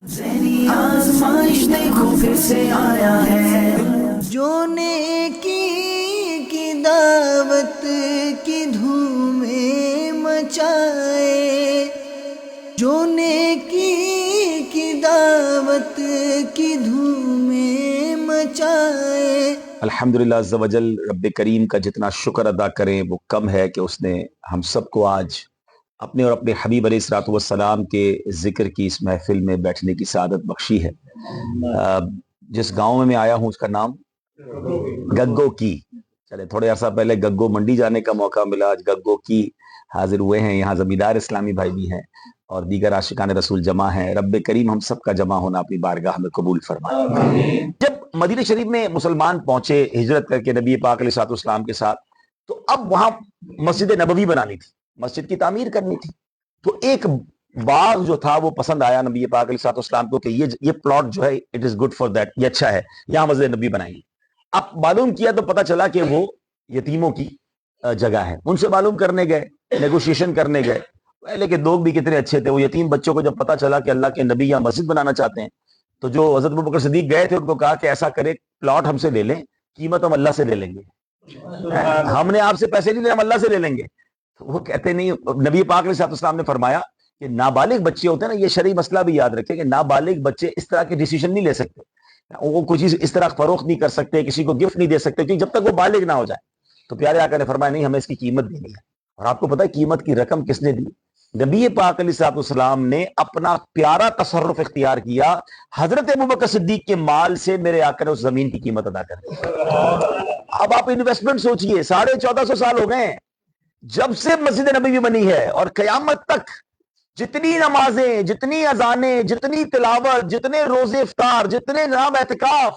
ذہنی آزمائش دیکھو پھر سے آیا ہے، جو نیکی کی دعوت کی دھومیں مچائے، جو نیکی کی دعوت کی دھومیں مچائے۔ الحمدللہ عز و جل، رب کریم کا جتنا شکر ادا کریں وہ کم ہے کہ اس نے ہم سب کو آج اپنے اور اپنے حبیب علیہ الصلوۃ والسلام کے ذکر کی اس محفل میں بیٹھنے کی سعادت بخشی ہے۔ جس گاؤں میں آیا ہوں اس کا نام گگو کی، چلے تھوڑے عرصہ پہلے گگو منڈی جانے کا موقع ملا، آج گگو کی حاضر ہوئے ہیں۔ یہاں زمیندار اسلامی بھائی بھی ہیں اور دیگر عاشقان رسول جمع ہیں۔ رب کریم ہم سب کا جمع ہونا اپنی بارگاہ میں قبول فرمائے۔ جب مدینہ شریف میں مسلمان پہنچے ہجرت کر کے نبی پاک علیہ الصلوۃ والسلام کے ساتھ، تو اب وہاں مسجد نبوی بنانی تھی، مسجد کی تعمیر کرنی تھی۔ تو ایک باغ جو تھا وہ پسند آیا نبی پاک علیہ الصلوۃ والسلام کو کہ یہ پلاٹ جو ہے it is good for that, یہ اچھا ہے، یہاں مسجد نبوی بنائیں گے۔ اب معلوم کیا تو پتہ چلا کہ وہ یتیموں کی جگہ ہے۔ ان سے معلوم کرنے گئے، نیگوشیشن کرنے گئے۔ پہلے کے لوگ بھی کتنے اچھے تھے، وہ یتیم بچوں کو جب پتہ چلا کہ اللہ کے نبی یہاں مسجد بنانا چاہتے ہیں، تو جو حضرت ابوبکر صدیق گئے تھے ان کو کہا کہ ایسا کرے پلاٹ ہم سے لے لیں، قیمت ہم اللہ سے لے لیں گے، ہم نے آپ سے پیسے نہیں لے، ہم اللہ سے لے لیں گے۔ وہ کہتے نہیں، نبی پاک علیہ السلام نے فرمایا کہ نابالغ بچے ہوتے ہیں نا، یہ شرعی مسئلہ بھی یاد رکھے کہ نابالغ بچے اس طرح کے ڈیسیژن نہیں لے سکتے، وہ کوئی چیز اس طرح فروخت نہیں کر سکتے، کسی کو گفٹ نہیں دے سکتے، کیونکہ جب تک وہ بالغ نہ ہو جائے۔ تو پیارے آقا نے فرمایا نہیں، ہمیں اس کی قیمت دینی ہے۔ اور آپ کو پتہ ہے قیمت کی رقم کس نے دی؟ نبی پاک علیہ السلام نے اپنا پیارا تصرف اختیار کیا، حضرت ابوبکر صدیق کے مال سے میرے آقا نے اس زمین کی قیمت ادا کر دی۔ اب آپ انویسٹمنٹ سوچئے، 1450 سال ہو گئے ہیں جب سے مسجد نبوی بنی ہے، اور قیامت تک جتنی نمازیں، جتنی اذانیں، جتنی تلاوت، جتنے روزے افطار، جتنے نام اعتکاف،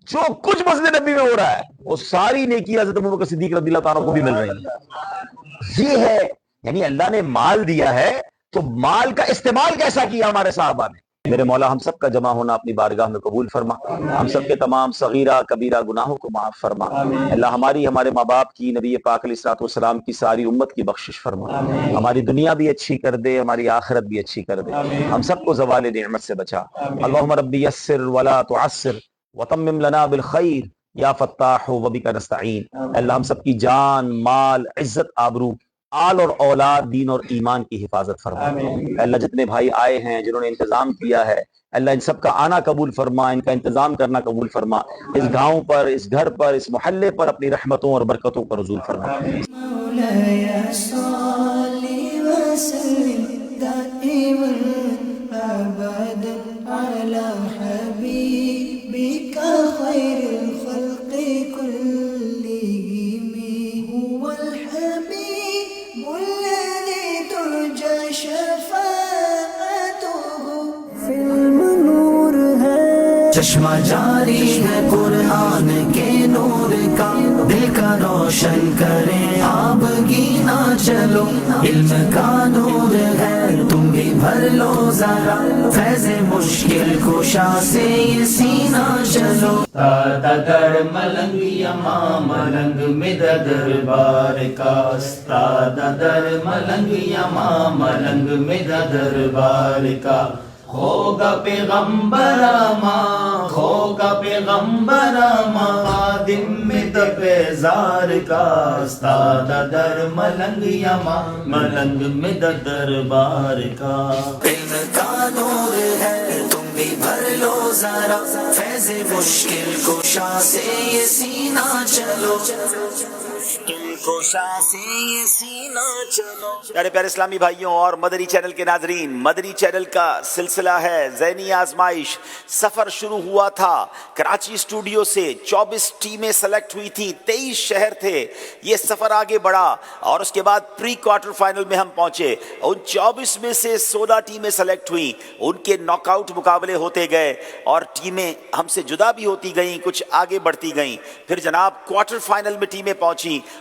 جو کچھ مسجد نبی میں ہو رہا ہے وہ ساری نیکی حضرت ابوبکر صدیق رضی اللہ تعالیٰ کو بھی مل رہی ہے۔ یہ ہے، یعنی اللہ نے مال دیا ہے تو مال کا استعمال کیسا کیا ہمارے صحابہ نے۔ میرے مولا ہم سب کا جمع ہونا اپنی بارگاہ میں قبول فرما، ہم سب کے تمام صغیرہ کبیرہ گناہوں کو معاف فرما۔ اللہ ہماری، ہمارے ماں باپ کی، نبی پاک علیہ الصلوۃ والسلام کی ساری امت کی بخشش فرما، ہماری دنیا بھی اچھی کر دے، ہماری آخرت بھی اچھی کر دے، ہم سب کو زوال نعمت سے بچا۔ اللہم ربی یسر ولا تعسر وتمم لنا بالخیر یا فتاح وبک نستعین۔ اللہ ہم سب کی جان، مال، عزت، آبرو، آل اور اولاد، دین اور ایمان کی حفاظت فرما۔ اللہ جتنے بھائی آئے ہیں، جنہوں نے انتظام کیا ہے، اللہ ان سب کا آنا قبول فرما، ان کا انتظام کرنا قبول فرما، اس گاؤں پر، اس گھر پر، اس محلے پر اپنی رحمتوں اور برکتوں پر نزول فرما۔ مولاي صل وسلم دائما ابدا على حبيبك خير الخلق كلهم، هو الحبيب الذي ترجى شفاعته في المنور ہے، چشمہ جاری ہے قرآن کے نور کا، دل کا روشن کریں آب گینا چلو، علم کا نور ہے تم بھی بھر لو ذرا، فیض مشکل کشا سے یہ سینہ چلو۔ در ملنگ یما ملنگ مد دربار کا، استاد در ملنگ یما ملنگ مد دربار کا، ہوگا پیغمبر ماں، ہوگا پیغمبر ماں، خادم میں تپیزار کا، استاد در ملنگ یما ملنگ مد دربار کا۔ علم کا نور ہے تم بھی بھر لو ذرا، فیض مشکل کشا سے یہ سینہ چلو، مشکل کشا سے یہ سینہ چلو۔ پیارے پیارے اسلامی بھائیوں اور مدنی چینل کے ناظرین، مدنی چینل کا سلسلہ ہے ذہنی آزمائش۔ سفر شروع ہوا تھا کراچی اسٹوڈیو سے، 24 ٹیمیں سلیکٹ ہوئی تھیں، 23 شہر تھے۔ یہ سفر آگے بڑھا اور اس کے بعد پری کوارٹر فائنل میں ہم پہنچے۔ ان 24 میں سے 16 ٹیمیں سلیکٹ ہوئیں، ان کے ناک آؤٹ مقابلے ہوتے گئے اور ٹیمیں ہم سے جدا بھی ہوتی گئیں، کچھ آگے بڑھتی گئیں۔ پھر جناب کوارٹر فائنل میں ٹیمیں پہنچیں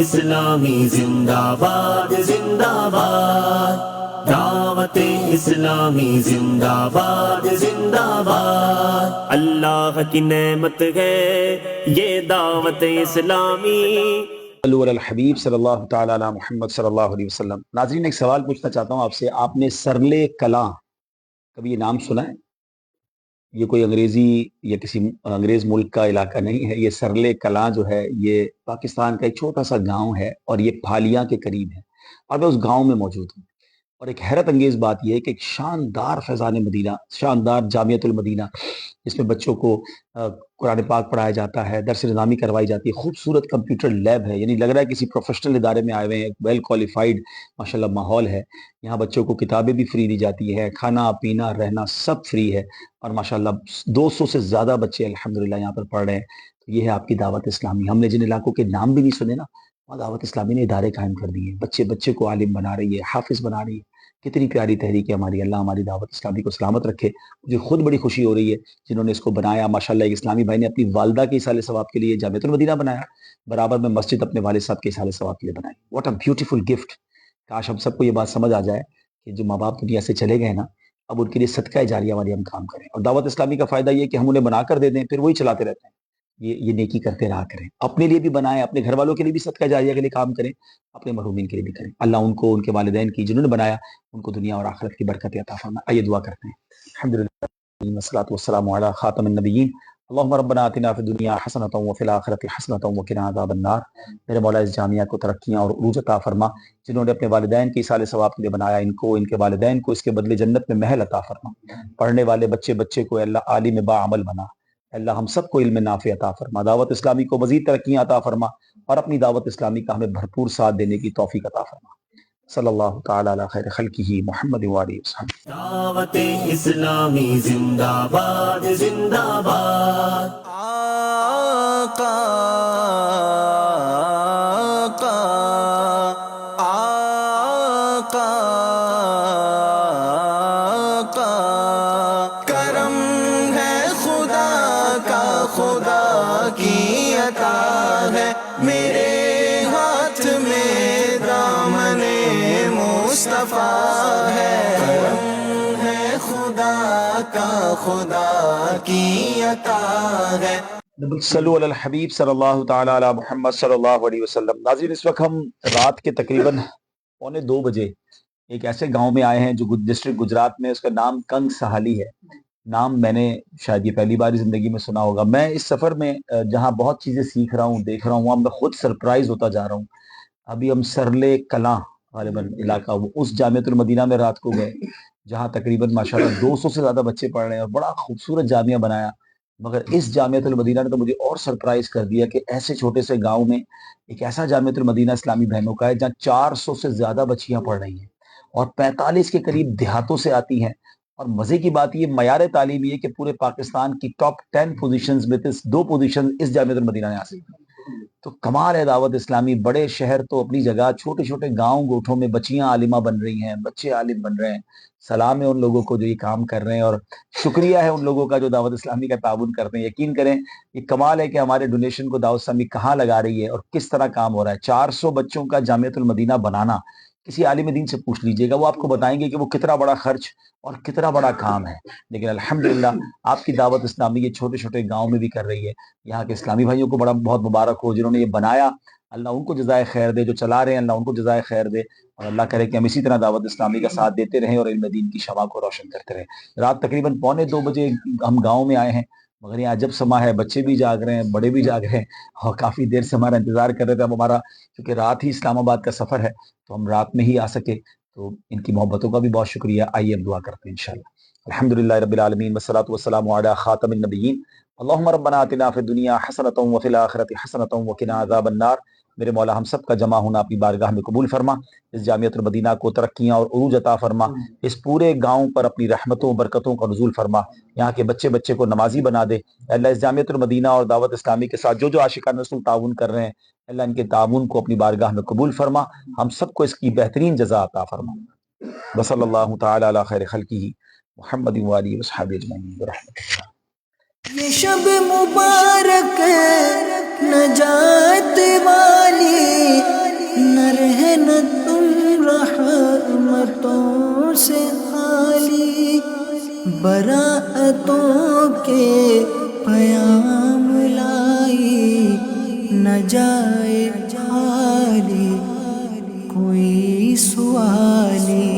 اسلامی زندہ باد زندہ باد، دعوت اسلامی زندہ باد زندہ باد، اللہ کی نعمت ہے یہ دعوت اسلامی۔ صلو علی الحبیب صلی اللہ تعالی علی محمد صلی اللہ علیہ وسلم۔ ناظرین ایک سوال پوچھنا چاہتا ہوں آپ سے، آپ نے سرلے کلاں کبھی یہ نام سنا ہے؟ یہ کوئی انگریزی یا کسی انگریز ملک کا علاقہ نہیں ہے، یہ سرلے کلاں جو ہے یہ پاکستان کا ایک چھوٹا سا گاؤں ہے اور یہ پھالیاں کے قریب ہے اور میں اس گاؤں میں موجود ہوں۔ اور ایک حیرت انگیز بات یہ ہے کہ ایک شاندار فیضان مدینہ، شاندار جامعۃ المدینہ، جس میں بچوں کو قرآن پاک پڑھایا جاتا ہے، درس نظامی کروائی جاتی ہے، خوبصورت کمپیوٹر لیب ہے، یعنی لگ رہا ہے کسی پروفیشنل ادارے میں آئے ہوئے ہیں، ویل کوالیفائڈ ماشاءاللہ ماحول ہے۔ یہاں بچوں کو کتابیں بھی فری دی جاتی ہے، کھانا پینا رہنا سب فری ہے، اور ماشاءاللہ 200 سے زیادہ بچے الحمدللہ یہاں پر پڑھ رہے ہیں۔ تو یہ ہے آپ کی دعوت اسلامی۔ ہم نے جن علاقوں کے نام بھی نہیں سنے نا، وہاں دعوت اسلامی نے ادارے قائم کر دیے، بچے بچے کو عالم بنا رہی ہے، حافظ بنا رہی ہے۔ کتنی پیاری تحریک ہے ہماری، اللہ ہماری دعوت اسلامی کو سلامت رکھے۔ مجھے خود بڑی خوشی ہو رہی ہے جنہوں نے اس کو بنایا۔ ماشاءاللہ ایک اسلامی بھائی نے اپنی والدہ کے اصالِ ثواب کے لیے جامعۃ المدینہ بنایا، برابر میں مسجد اپنے والد صاحب کے اصالِ ثواب کے لیے بنائی۔ What a beautiful gift. کاش ہم سب کو یہ بات سمجھ آ جائے کہ جو ماں باپ دنیا سے چلے گئے نا، اب ان کے لیے صدقہ جاریہ والی ہم کام کریں۔ اور دعوت اسلامی کا فائدہ یہ کہ ہم انہیں بنا کر دے دیں، پھر وہی چلاتے رہتے ہیں۔ یہ نیکی کرتے رہا کریں، اپنے لیے بھی بنائیں، اپنے گھر والوں کے لیے بھی صدقہ جاریہ کے لیے کام کریں، اپنے مرحومین کے لیے بھی کریں۔ اللہ ان کو، ان کے والدین کی جنہوں نے بنایا، ان کو دنیا اور آخرت کی برکت عطا فرمائے۔ آئیے دعا کرتے ہیں۔ الحمدللہ والصلاۃ والسلام علی خاتم النبیین، اللہم ربنا آتنا فی الدنیا حسنۃ وفی الآخرۃ حسنۃ وقنا عذاب النار۔ میرے مولا اس جامعہ کو ترقیاں اور عروج عطا فرما، جنہوں نے اپنے والدین کی اصالِ ثواب کے لیے بنایا، ان کو، ان کے والدین کو اس کے بدلے جنت میں محل عطا فرما۔ پڑھنے والے بچے کو اے اللہ عالم باعمل بنا، اے اللہ ہم سب کو علم نافع عطا فرما، دعوت اسلامی کو مزید ترقیاں عطا فرما، اور اپنی دعوت اسلامی کا ہمیں بھرپور ساتھ دینے کی توفیق عطا فرما۔ صلی اللہ تعالی علی خیر خلقہ محمد وآلہ وصحبہ۔ دعوت اسلامی زندہ باد زندہ باد، آقا آقا آقا آقا، کرم ہے خدا کا، خدا کی عطا ہے، میرے ہاتھ میں دامن مصطفیٰ ہے، کرم ہے خدا کا، خدا کی عطا ہے۔ صلو علی الحبیب صلی اللہ تعالی علی محمد صلی اللہ علیہ وسلم۔ ناظرین اس وقت ہم رات کے تقریباً 1:45 بجے ایک ایسے گاؤں میں آئے ہیں جو ڈسٹرکٹ گجرات میں، اس کا نام کنگ سہالی ہے۔ نام میں نے شاید یہ پہلی بار زندگی میں سنا ہوگا۔ میں اس سفر میں جہاں بہت چیزیں سیکھ رہا ہوں، دیکھ رہا ہوں، وہاں میں خود سرپرائز ہوتا جا رہا ہوں۔ ابھی ہم سرلے کلاں غالباً علاقہ، اس جامعۃ المدینہ میں رات کو گئے جہاں تقریباً ماشاءاللہ 200 سے زیادہ بچے پڑھ رہے ہیں، اور بڑا خوبصورت جامعہ بنایا۔ مگر اس جامعۃ المدینہ نے تو مجھے اور سرپرائز کر دیا کہ ایسے چھوٹے سے گاؤں میں ایک ایسا جامعۃ المدینہ اسلامی بہنوں کا ہے جہاں 400 سے زیادہ بچیاں پڑھ رہی ہیں، اور 45 کے قریب دیہاتوں سے آتی ہیں۔ اور مزے کی بات یہ معیار تعلیم یہ کہ پورے پاکستان کی ٹاپ 10 پوزیشنز میں 2 پوزیشن اس جامعۃ المدینہ نے حاصل کی۔ تو کمال ہے دعوت اسلامی۔ بڑے شہر تو اپنی جگہ، چھوٹے چھوٹے گاؤں گوٹھوں میں بچیاں عالمہ بن رہی ہیں، بچے عالم بن رہے ہیں۔ سلام ہے ان لوگوں کو جو یہ کام کر رہے ہیں، اور شکریہ ہے ان لوگوں کا جو دعوت اسلامی کا تعاون کرتے ہیں۔ یقین کریں یہ کمال ہے کہ ہمارے ڈونیشن کو دعوت اسلامی کہاں لگا رہی ہے اور کس طرح کام ہو رہا ہے۔ 400 بچوں کا جامعۃ المدینہ بنانا، کسی عالم دین سے پوچھ لیجئے گا، وہ آپ کو بتائیں گے کہ وہ کتنا بڑا خرچ اور کتنا بڑا کام ہے۔ لیکن الحمدللہ آپ کی دعوت اسلامی یہ چھوٹے چھوٹے گاؤں میں بھی کر رہی ہے۔ یہاں کے اسلامی بھائیوں کو بہت مبارک ہو جنہوں نے یہ بنایا، اللہ ان کو جزائے خیر دے، جو چلا رہے ہیں اللہ ان کو جزائے خیر دے، اور اللہ کرے کہ ہم اسی طرح دعوت اسلامی کا ساتھ دیتے رہیں اور علم دین کی شمع کو روشن کرتے رہیں۔ رات تقریباً 1:45 بجے ہم گاؤں میں آئے ہیں، مگر یہ عجب سما ہے، بچے بھی جاگ رہے ہیں، بڑے بھی جاگ رہے ہیں، اور کافی دیر سے ہمارا انتظار کر رہے تھے۔ اب ہمارا چونکہ رات ہی اسلام آباد کا سفر ہے تو ہم رات میں ہی آ سکے، تو ان کی محبتوں کا بھی بہت شکریہ۔ آئیے اب دعا کرتے ہیں انشاءاللہ۔ الحمدللہ رب العالمین والصلاۃ والسلام علی خاتم النبیین، اللہم ربنا آتنا فی الدنیا حسنۃ وفی الآخرۃ حسنۃ وقنا عذاب النار۔ میرے مولا ہم سب کا جمع ہونا اپنی بارگاہ میں قبول فرما، اس جامعۃ المدینہ کو ترقیاں اور عروج عطا فرما، اس پورے گاؤں پر اپنی رحمتوں برکتوں کا نزول فرما، یہاں کے بچے بچے کو نمازی بنا دے۔ اللہ اس جامعۃ المدینہ اور دعوت اسلامی کے ساتھ جو عاشقان رسول تعاون کر رہے ہیں، اللہ ان کے تعاون کو اپنی بارگاہ میں قبول فرما، ہم سب کو اس کی بہترین جزا عطا فرما۔ وصلی اللہ تعالی علی خیر خلقہ محمد وآلہ وصحبہ اجمعین برحمتہ اللہ۔ یہ شب مبارک نجات والی رحمتوں سے خالی براعتوں کے پیام لائی نہ جائے خالی کوئی سوالی